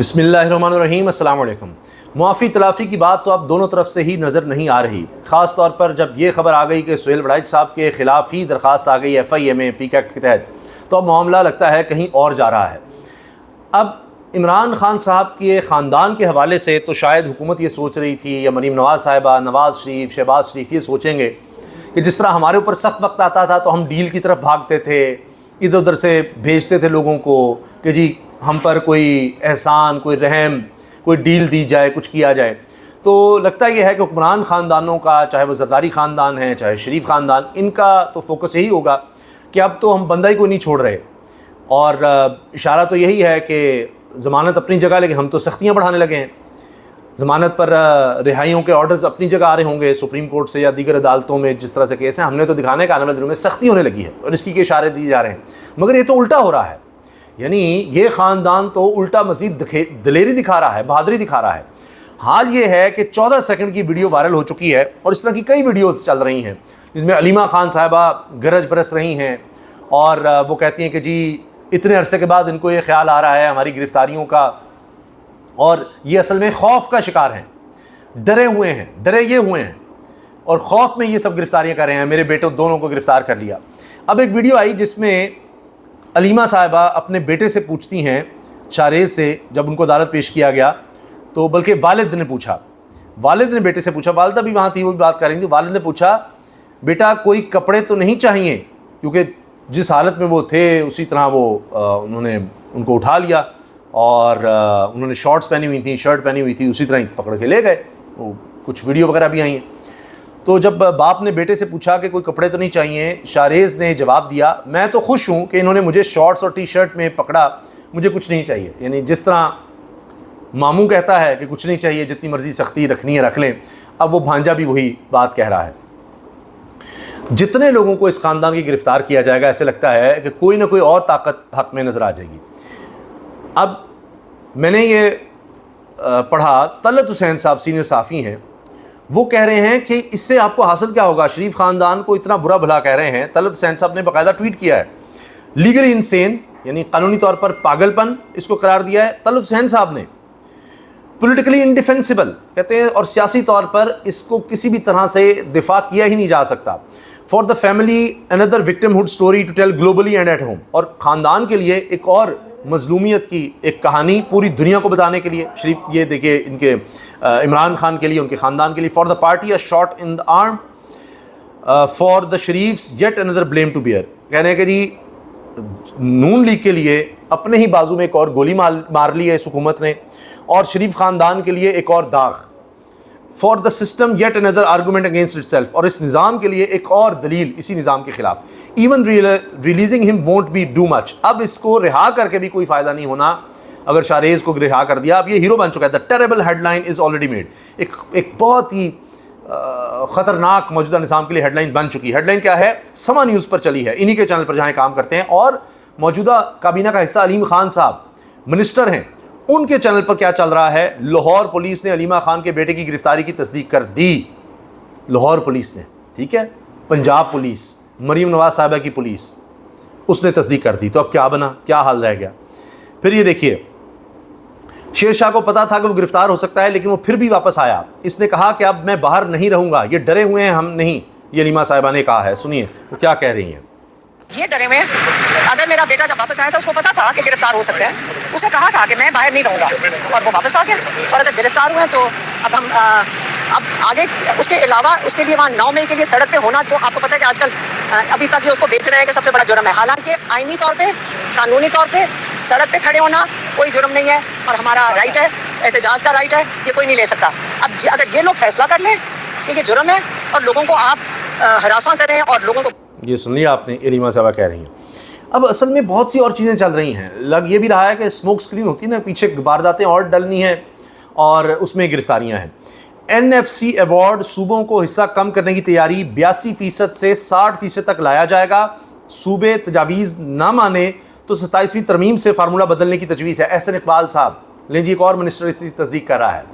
बिस्मिल्लाहिर्रहमानिर्रहीम, अस्सलाम वालेकुम। मुआफ़ी तलाफ़ी की बात तो अब दोनों तरफ से ही नज़र नहीं आ रही। ख़ास तौर पर जब ये ख़बर आ गई कि सुहेल बड़ाइच साहब के ख़िलाफ़ ही दरख्वास्त आ गई FIA में पीक एक्ट के तहत, तो अब मामला लगता है कहीं और जा रहा है। अब इमरान खान साहब के ख़ानदान के हवाले से तो शायद हुकूमत ये सोच रही थी, या मरीम नवाज़ साहिबा, नवाज़ शरीफ, शहबाज शरीफ ये सोचेंगे कि जिस तरह हमारे ऊपर सख्त वक्त आता था तो हम डील की तरफ भागते थे, इधर उधर से भेजते थे लोगों को कि जी हम पर कोई एहसान, कोई रहम, कोई डील दी जाए, कुछ किया जाए। तो लगता यह है कि हुक्मरान ख़ानदानों का, चाहे वो ज़रदारी ख़ानदान है, चाहे शरीफ ख़ानदान, इनका तो फोकस यही होगा कि अब तो हम बंदा ही को नहीं छोड़ रहे। और इशारा तो यही है कि ज़मानत अपनी जगह, लेकिन हम तो सख्तियाँ बढ़ाने लगे हैं। ज़मानत पर रिहाइयों के ऑर्डर्स अपनी जगह आ रहे होंगे सुप्रीम कोर्ट से या दीगर अदालतों में, जिस तरह से केस हैं, हमने तो दिखाने का आने वाले दिनों में सख्ती होने लगी है और इसी के इशारे दिए जा रहे हैं। मगर ये तो उल्टा हो रहा है, यानी ये ख़ानदान तो उल्टा मज़ीद दिलेरी दिखा रहा है, बहादुरी दिखा रहा है। हाल ये है कि 14 सेकंड की वीडियो वायरल हो चुकी है और इस तरह की कई वीडियोस चल रही हैं जिसमें अलीमा खान साहिबा गरज बरस रही हैं और वो कहती हैं कि जी इतने अरसे के बाद इनको ये ख्याल आ रहा है हमारी गिरफ्तारियों का, और ये असल में खौफ का शिकार हैं, डरे हुए हैं, डरे ये हुए हैं और खौफ में ये सब गिरफ्तारियाँ कर रहे हैं। मेरे बेटों दोनों को गिरफ़्तार कर लिया। अब एक वीडियो आई जिसमें अलीमा साहिबा अपने बेटे से पूछती हैं, शाहरेज़ से, जब उनको अदालत पेश किया गया तो बल्कि वालिद ने पूछा, वालिद ने बेटे से पूछा, वालिदा भी वहाँ थी, वो भी बात कर रही थी। वालिद ने पूछा, बेटा कोई कपड़े तो नहीं चाहिए, क्योंकि जिस हालत में वो थे उसी तरह वो उन्होंने उनको उठा लिया और उन्होंने शॉर्ट्स पहनी हुई थी, शर्ट पहनी हुई थी, उसी तरह ही पकड़ के ले गए। वो कुछ वीडियो वगैरह भी आई हैं। तो जब बाप ने बेटे से पूछा कि कोई कपड़े तो नहीं चाहिए, शाहरेज़ ने जवाब दिया, मैं तो खुश हूँ कि इन्होंने मुझे शॉर्ट्स और टी-शर्ट में पकड़ा, मुझे कुछ नहीं चाहिए। यानी जिस तरह मामू कहता है कि कुछ नहीं चाहिए, जितनी मर्ज़ी सख्ती रखनी है रख लें, अब वो भांजा भी वही बात कह रहा है। जितने लोगों को इस ख़ानदान की गिरफ़्तार किया जाएगा, ऐसे लगता है कि कोई ना कोई और ताकत हक़ में नज़र आ जाएगी। अब मैंने ये पढ़ा, तलत हुसैन साहब सीनियर साफ़ी हैं, वो कह रहे हैं कि इससे आपको हासिल क्या होगा, शरीफ ख़ानदान को इतना बुरा भला कह रहे हैं। तलत हुसैन साहब ने बाकायदा ट्वीट किया है, लीगली इंसेन यानी कानूनी तौर पर पागलपन इसको करार दिया है तलत हुसैन साहब ने। पॉलिटिकली इंडिफेंसिबल कहते हैं, और सियासी तौर पर इसको किसी भी तरह से दिफा किया ही नहीं जा सकता। For the family another victimhood story to tell globally and at home, और ख़ानदान के लिए एक और मजलूमियत की एक कहानी पूरी दुनिया को बताने के लिए। शरीफ ये देखिए, इनके इमरान खान के लिए, उनके ख़ानदान के लिए, for the party a shot in the arm for the Sharifs yet another blame to bear. कहने हैं कि जी नून लीग के लिए अपने ही बाजू में एक और गोली मार ली है इस हुकूमत ने, और शरीफ ख़ानदान के लिए एक और दाग। For the system yet another argument against itself, और इस निज़ाम के लिए एक और दलील इसी निज़ाम के ख़िलाफ़। Even releasing him won't be do much, अब इसको रिहा करके भी कोई फ़ायदा नहीं होना। अगर शाहरेज़ को रिहा कर दिया, अब ये हीरो बन चुका है। The terrible headline is already made, एक बहुत ही ख़तरनाक मौजूदा निज़ाम के लिए हेडलाइन बन चुकी है। हेडलाइन क्या है? समा न्यूज़ पर चली है, इन्हीं के चैनल पर जहाँ काम करते हैं, और मौजूदा काबीना का हिस्सा अलीम खान साहब मिनिस्टर हैं, उनके चैनल पर क्या चल रहा है? लाहौर पुलिस ने अलीमा खान के बेटे की गिरफ्तारी की तस्दीक कर दी। लाहौर पुलिस ने, ठीक है, पंजाब पुलिस, मरीम नवाज़ साहिबा की पुलिस, उसने तस्दीक कर दी। तो अब क्या बना, क्या हाल रह गया? फिर ये देखिए, शेर शाह को पता था कि वो गिरफ्तार हो सकता है, लेकिन वो फिर भी वापस आया। इसने कहा कि अब मैं बाहर नहीं रहूँगा, ये डरे हुए हैं हम नहीं, ये अलीमा साहिबा ने कहा है। सुनिए वो क्या कह रही हैं। ये डरे हुए हैं। अगर मेरा बेटा जब वापस आया था, उसको पता था कि गिरफ्तार हो सकते हैं, उसने कहा था कि मैं बाहर नहीं रहूँगा, और वो वापस आ गया। और अगर गिरफ्तार हुए तो अब हम अब आगे उसके अलावा उसके लिए वहाँ 9 मई के लिए सड़क पे होना, तो आपको पता है कि आजकल अभी तक ये उसको बेच रहे हैं कि सबसे बड़ा जुर्म है। हालांकि आईनी तौर पे, कानूनी तौर पे सड़क पे खड़े होना कोई जुर्म नहीं है, और हमारा राइट है, एहतजाज का राइट है, ये कोई नहीं ले सकता। अब अगर ये लोग फैसला कर लें कि ये जुर्म है और लोगों को आप हरासा करें और लोगों को, ये सुन लिया आपने, अलीमा साहिबा कह रही हैं। अब असल में बहुत सी और चीज़ें चल रही हैं। लग ये भी रहा है कि स्मोक स्क्रीन होती है ना, पीछे वारदातें और डलनी है और उसमें गिरफ्तारियां हैं। NFC अवार्ड सूबों को हिस्सा कम करने की तैयारी, 82% से 60% तक लाया जाएगा। सूबे तजावीज़ ना माने तो 27वीं तरमीम से फार्मूला बदलने की तजवीज़ है। एहसन इकबाल साहब, लें जी, एक और मिनिस्टर इसकी तस्दीक कर रहा है।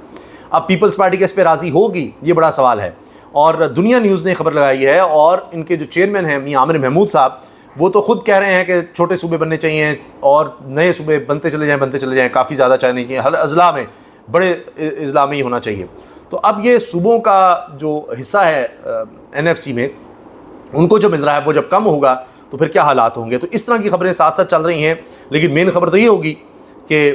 अब पीपल्स पार्टी के इस पर राज़ी होगी, ये बड़ा सवाल है। और दुनिया न्यूज़ ने खबर लगाई है, और इनके जो चेयरमैन हैं मियां आमिर महमूद साहब, वो तो ख़ुद कह रहे हैं कि छोटे सूबे बनने चाहिए और नए सूबे बनते चले जाएँ, काफ़ी ज़्यादा चाहने चाहिए, हर अज़ला में बड़े इस्लामी होना चाहिए। तो अब ये सूबों का जो हिस्सा है NFC में उनको जो मिल रहा है वो जब कम होगा तो फिर क्या हालात होंगे। तो इस तरह की खबरें साथ साथ चल रही हैं, लेकिन मेन खबर तो ये होगी कि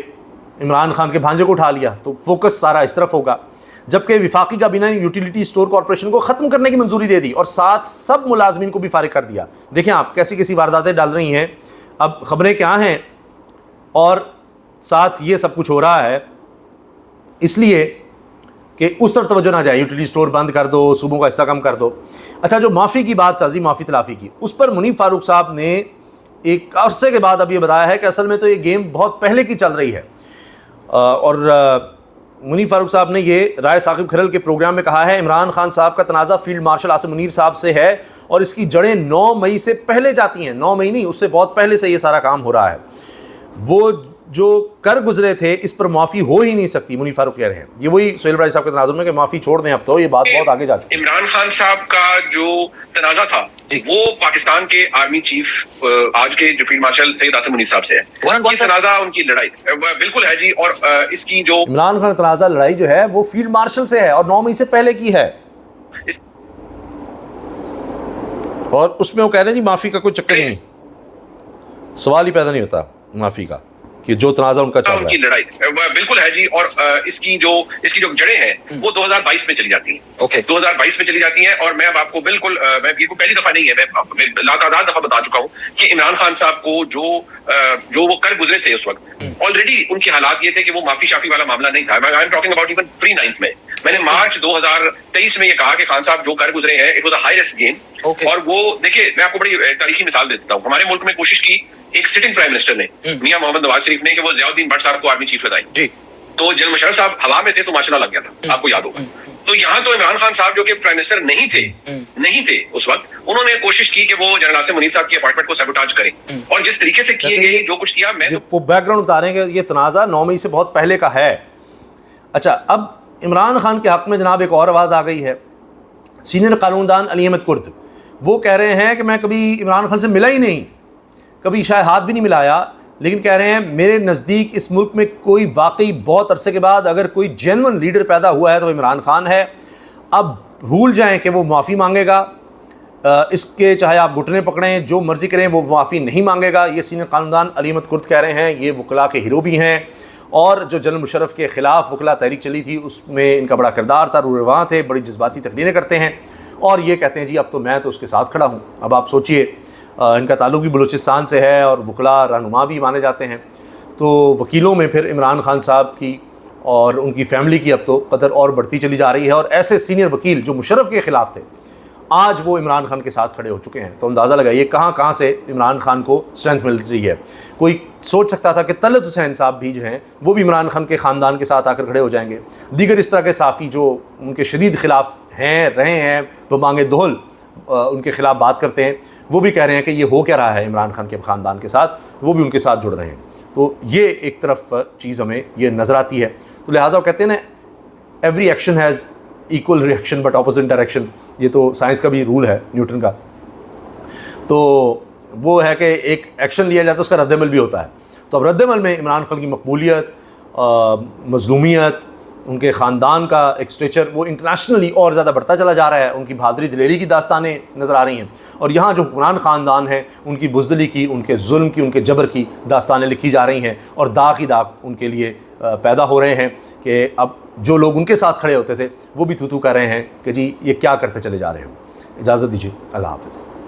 इमरान खान के भांजे को उठा लिया तो फोकस सारा इस तरफ होगा। जबकि विफाकी काबीना ने यूटिलिटी स्टोर कॉरपोरेशन को ख़त्म करने की मंजूरी दे दी और साथ सब मुलाजमीन को भी फारिग कर दिया। देखें आप कैसी कैसी वारदातें डाल रही हैं। अब खबरें क्या हैं और साथ ये सब कुछ हो रहा है इसलिए कि उस तरफ तवज्जो ना जाए, यूटिलिटी स्टोर बंद कर दो, सूबों का हिस्सा कम कर दो। अच्छा, जो माफ़ी की बात चल रही, माफ़ी तलाफ़ी की, उस पर मुनीफ फारूक साहब ने एक अरसे के बाद अब ये बताया है कि असल में तो ये गेम बहुत पहले की चल रही है। और मुनीफ फारूक साहब ने ये राय साकिब खरल के प्रोग्राम में कहा है, इमरान खान साहब का तनाज़ा फील्ड मार्शल आसिम मुनीर साहब से है और इसकी जड़ें 9 मई से पहले जाती हैं। 9 मई नहीं, उससे बहुत पहले से ये सारा काम हो रहा है। वो जो कर गुजरे थे इस पर माफ़ी हो ही नहीं सकती, मुनीफ फारूक कह रहे हैं। ये वही सोहेल बड़ाई साहब के तनाज़ुर में कि माफ़ी छोड़ दें, अब तो ये बात बहुत आगे जा चुकी है। इमरान खान साहब का जो तनाज़ा था वो पाकिस्तान के आर्मी चीफ आज के जो फील्ड मार्शल सैयद आसिम मुनीर साहब से है। ये तनाज़ा उनकी लड़ाई बिल्कुल है जी। और इसकी जो इमरान खान तनाज़ा लड़ाई जो है वो फील्ड मार्शल से है और 9 मई से पहले की है और उसमें वो कह रहे हैं जी माफ़ी का कोई चक्कर ही नहीं, सवाल ही पैदा नहीं होता माफ़ी का कि जो तनाज़ा उनका चल रहा है। उनकी लड़ाई बिल्कुल है जी। और इसकी जो जड़ें हैं वो 2022 में चली जाती हैं। 2022 में चली जाती हैं। और मैं अब आपको बिल्कुल मैं ये पहली दफा नहीं है, मैं लातादाद दफा बता चुका हूँ कि इमरान खान साहब को जो वो कर गुजरे थे उस वक्त ऑलरेडी उनके हालात ये थे कि वो माफी शाफी वाला मामला नहीं था। I am talking about even प्री-9th में मैंने मार्च 2023 में ये कहा कि खान साहब जो कर गुजरे हैं it was a high risk game. और वो देखिए, मैं आपको बड़ी तारीखी मिसाल दे देता हूँ। हमारे मुल्क में कोशिश की एक सिटिंग प्राइम मिनिस्टर ने, मियां मोहम्मद नवाज शरीफ ने, कि वो ज़ियाउद्दीन भट्ट साहब को आर्मी चीफ लगाई जी। तो जनरल मुशर्रफ साहब हवा में थे तो माशाल्लाह लग गया था, आपको याद होगा। तो यहाँ तो इमरान खान साहब जो कि प्राइम मिनिस्टर नहीं थे उस वक्त, उन्होंने कोशिश की कि वो जनरल आसिम मुनीर साहब की अपॉइंटमेंट को सबोटाज करें। और जिस तरीके से किए गए जो कुछ किया, मैं वो बैकग्राउंड उतारेंगे, ये तनाज़ा 9 मई से बहुत पहले का है। अच्छा, अब इमरान खान के हक़ में जनाब एक और आवाज़ आ गई है। सीनियर कानूनदान अली अहमद कुर्द वो कह रहे हैं कि मैं कभी इमरान खान से मिला ही नहीं, कभी शायद हाथ भी नहीं मिलाया, लेकिन कह रहे हैं मेरे नज़दीक इस मुल्क में कोई वाकई बहुत अरसे के बाद अगर कोई जेन्युइन लीडर पैदा हुआ है तो इमरान खान है। अब भूल जाएं कि वो माफ़ी मांगेगा, इसके चाहे आप घुटने पकड़ें, जो मर्ज़ी करें, वो माफ़ी नहीं मांगेगा। ये सीनियर कानूनदान अली अहमद कुर्द कह रहे हैं। ये वकला के हीरो भी हैं और जो जनरल मुशर्रफ के ख़िलाफ़ वकला तहरीक चली थी उसमें इनका बड़ा किरदार था, रूरवां थे, बड़ी जज्बाती तकरीरें करते हैं और ये कहते हैं जी अब तो मैं तो उसके साथ खड़ा हूँ। अब आप सोचिए, इनका ताल्लुक़ भी बलूचिस्तान से है और वकला रहनुमा भी माने जाते हैं। तो वकीलों में फिर इमरान खान साहब की और उनकी फ़ैमिली की अब तो कदर और बढ़ती चली जा रही है और ऐसे सीनियर वकील जो मुशर्रफ के ख़िलाफ़ थे आज वो इमरान खान के साथ खड़े हो चुके हैं। तो अंदाज़ा लगाइए कहाँ से इमरान खान को स्ट्रेंथ मिल रही है। कोई सोच सकता था कि तलत हुसैन साहब भी जो हैं वो भी इमरान खान के ख़ानदान के साथ आकर खड़े हो जाएंगे। दीगर इस तरह के साफ़ी जो उनके शदीद ख़िलाफ़ रहे हैं, वो मांगे दोहल उनके ख़िलाफ़ बात करते हैं, वो भी कह रहे हैं कि ये हो क्या रहा है इमरान खान के ख़ानदान के साथ, वो भी उनके साथ जुड़ रहे हैं। तो ये एक तरफ चीज़ हमें ये नज़र आती है। तो लिहाजा वो कहते हैं ना, every action has equal reaction but opposite direction. ये तो साइंस का भी रूल है, न्यूटन का। तो वो है कि एक एक्शन लिया जाता है, उसका रद्दअमल भी होता है। तो अब रद्दअमल में इमरान खान की मकबूलियत, मज़लूमियत, उनके ख़ानदान का एक स्ट्रेचर वो इंटरनेशनली और ज़्यादा बढ़ता चला जा रहा है। उनकी बहादुरी दिलेरी की दास्तानें नज़र आ रही हैं और यहाँ जो हुक्मरान ख़ानदान है उनकी बुज़दिली की, उनके जुल्म की, उनके जबर की दास्तानें लिखी जा रही हैं और दाग ही दाग उनके लिए पैदा हो रहे हैं कि अब जो लोग उनके साथ खड़े होते थे वो भी थू थू कर रहे हैं कि जी ये क्या करते चले जा रहे हो। इजाज़त दीजिए, अल्लाह हाफ़िज़।